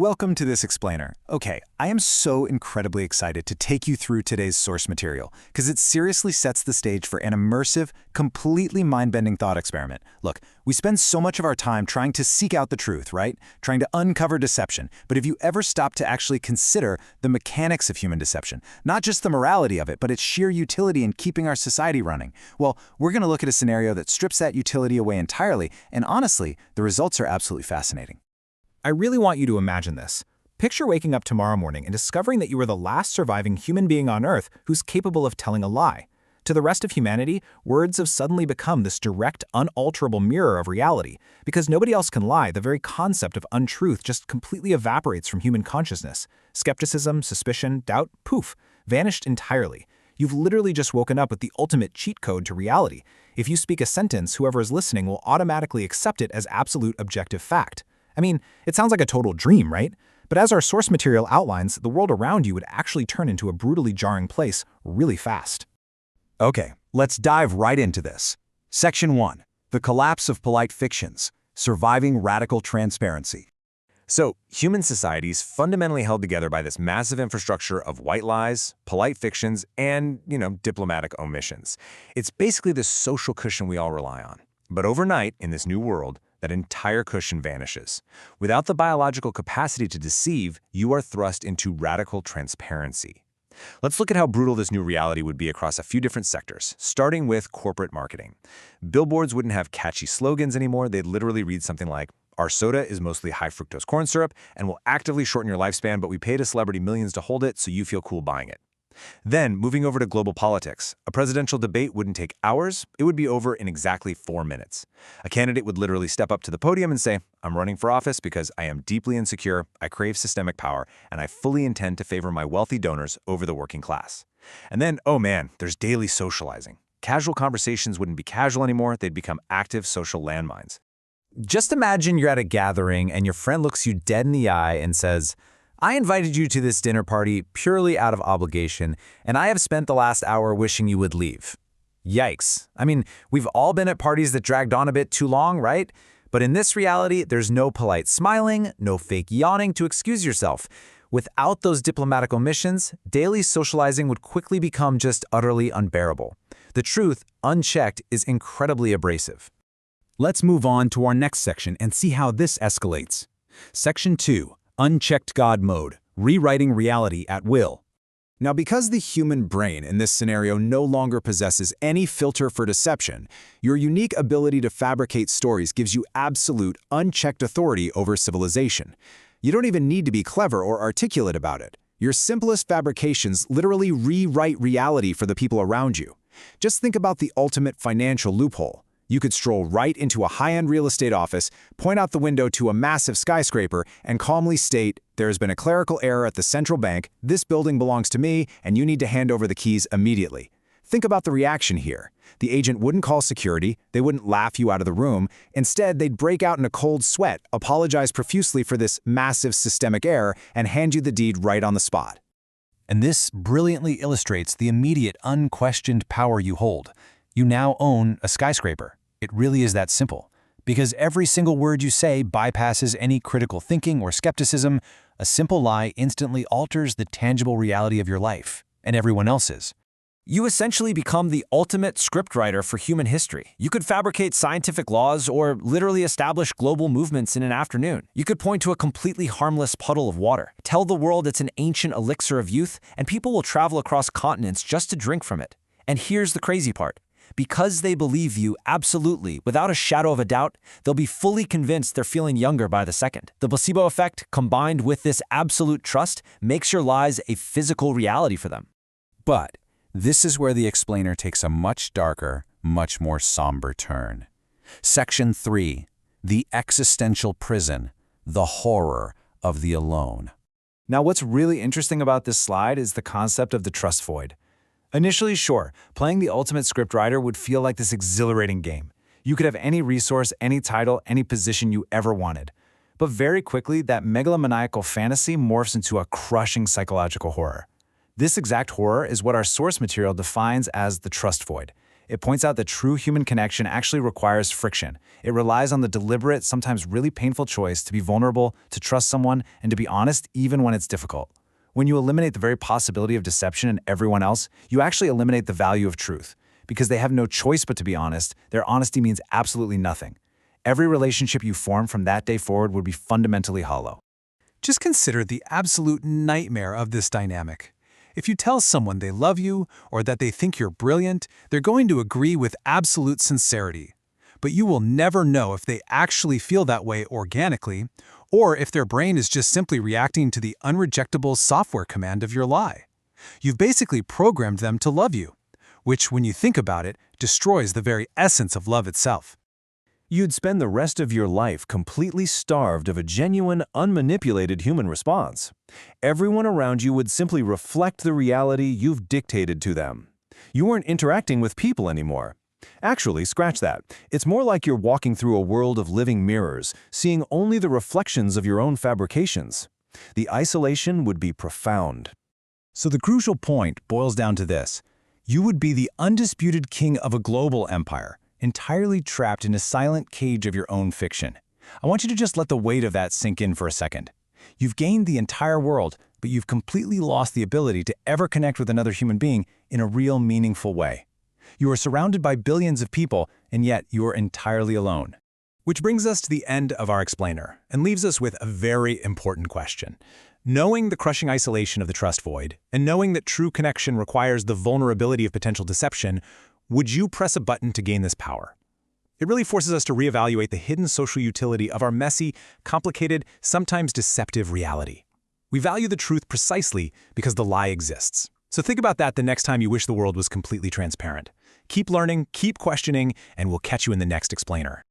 Welcome to this explainer. Okay, I am so incredibly excited to take you through today's source material, because it seriously sets the stage for an immersive, completely mind-bending thought experiment. Look, we spend so much of our time trying to seek out the truth, right? Trying to uncover deception. But have you ever stopped to actually consider the mechanics of human deception? Not just the morality of it, but its sheer utility in keeping our society running. Well, we're going to look at a scenario that strips that utility away entirely, and honestly, the results are absolutely fascinating. I really want you to imagine this. Picture waking up tomorrow morning and discovering that you are the last surviving human being on Earth who's capable of telling a lie. To the rest of humanity, words have suddenly become this direct, unalterable mirror of reality. Because nobody else can lie, the very concept of untruth just completely evaporates from human consciousness. Skepticism, suspicion, doubt, poof, vanished entirely. You've literally just woken up with the ultimate cheat code to reality. If you speak a sentence, whoever is listening will automatically accept it as absolute objective fact. I mean, it sounds like a total dream, right? But as our source material outlines, the world around you would actually turn into a brutally jarring place really fast. Okay, let's dive right into this. Section 1. The collapse of polite fictions. Surviving radical transparency. So, human society is fundamentally held together by this massive infrastructure of white lies, polite fictions, and, diplomatic omissions. It's basically the social cushion we all rely on. But overnight, in this new world, that entire cushion vanishes. Without the biological capacity to deceive, you are thrust into radical transparency. Let's look at how brutal this new reality would be across a few different sectors, starting with corporate marketing. Billboards wouldn't have catchy slogans anymore. They'd literally read something like, "Our soda is mostly high-fructose corn syrup and will actively shorten your lifespan, but we paid a celebrity millions to hold it, so you feel cool buying it." Then, moving over to global politics, a presidential debate wouldn't take hours, it would be over in exactly 4 minutes. A candidate would literally step up to the podium and say, "I'm running for office because I am deeply insecure, I crave systemic power, and I fully intend to favor my wealthy donors over the working class." And then, oh man, there's daily socializing. Casual conversations wouldn't be casual anymore, they'd become active social landmines. Just imagine you're at a gathering and your friend looks you dead in the eye and says, "I invited you to this dinner party purely out of obligation, and I have spent the last hour wishing you would leave." Yikes. I mean, we've all been at parties that dragged on a bit too long, right? But in this reality, there's no polite smiling, no fake yawning to excuse yourself. Without those diplomatic omissions, daily socializing would quickly become just utterly unbearable. The truth, unchecked, is incredibly abrasive. Let's move on to our next section and see how this escalates. Section 2. Unchecked God mode, rewriting reality at will. Now, because the human brain in this scenario no longer possesses any filter for deception, your unique ability to fabricate stories gives you absolute, unchecked authority over civilization. You don't even need to be clever or articulate about it. Your simplest fabrications literally rewrite reality for the people around you. Just think about the ultimate financial loophole. You could stroll right into a high-end real estate office, point out the window to a massive skyscraper, and calmly state, "There has been a clerical error at the central bank, this building belongs to me, and you need to hand over the keys immediately." Think about the reaction here. The agent wouldn't call security, they wouldn't laugh you out of the room. Instead, they'd break out in a cold sweat, apologize profusely for this massive systemic error, and hand you the deed right on the spot. And this brilliantly illustrates the immediate, unquestioned power you hold. You now own a skyscraper. It really is that simple. Because every single word you say bypasses any critical thinking or skepticism, a simple lie instantly alters the tangible reality of your life, and everyone else's. You essentially become the ultimate scriptwriter for human history. You could fabricate scientific laws or literally establish global movements in an afternoon. You could point to a completely harmless puddle of water, tell the world it's an ancient elixir of youth, and people will travel across continents just to drink from it. And here's the crazy part. Because they believe you absolutely, without a shadow of a doubt, they'll be fully convinced they're feeling younger by the second. The placebo effect, combined with this absolute trust, makes your lies a physical reality for them. But this is where the explainer takes a much darker, much more somber turn. Section 3. The existential prison, the horror of the alone. Now, what's really interesting about this slide is the concept of the trust void. Initially, sure, playing the ultimate scriptwriter would feel like this exhilarating game. You could have any resource, any title, any position you ever wanted. But very quickly, that megalomaniacal fantasy morphs into a crushing psychological horror. This exact horror is what our source material defines as the trust void. It points out that true human connection actually requires friction. It relies on the deliberate, sometimes really painful choice to be vulnerable, to trust someone, and to be honest even when it's difficult. When you eliminate the very possibility of deception in everyone else, you actually eliminate the value of truth. Because they have no choice but to be honest, their honesty means absolutely nothing. Every relationship you form from that day forward would be fundamentally hollow. Just consider the absolute nightmare of this dynamic. If you tell someone they love you or that they think you're brilliant, they're going to agree with absolute sincerity. But you will never know if they actually feel that way organically, or if their brain is just simply reacting to the unrejectable software command of your lie. You've basically programmed them to love you, which, when you think about it, destroys the very essence of love itself. You'd spend the rest of your life completely starved of a genuine, unmanipulated human response. Everyone around you would simply reflect the reality you've dictated to them. You weren't interacting with people anymore. Actually, scratch that. It's more like you're walking through a world of living mirrors, seeing only the reflections of your own fabrications. The isolation would be profound. So the crucial point boils down to this. You would be the undisputed king of a global empire, entirely trapped in a silent cage of your own fiction. I want you to just let the weight of that sink in for a second. You've gained the entire world, but you've completely lost the ability to ever connect with another human being in a real, meaningful way. You are surrounded by billions of people, and yet you are entirely alone. Which brings us to the end of our explainer, and leaves us with a very important question. Knowing the crushing isolation of the trust void, and knowing that true connection requires the vulnerability of potential deception, would you press a button to gain this power? It really forces us to reevaluate the hidden social utility of our messy, complicated, sometimes deceptive reality. We value the truth precisely because the lie exists. So think about that the next time you wish the world was completely transparent. Keep learning, keep questioning, and we'll catch you in the next explainer.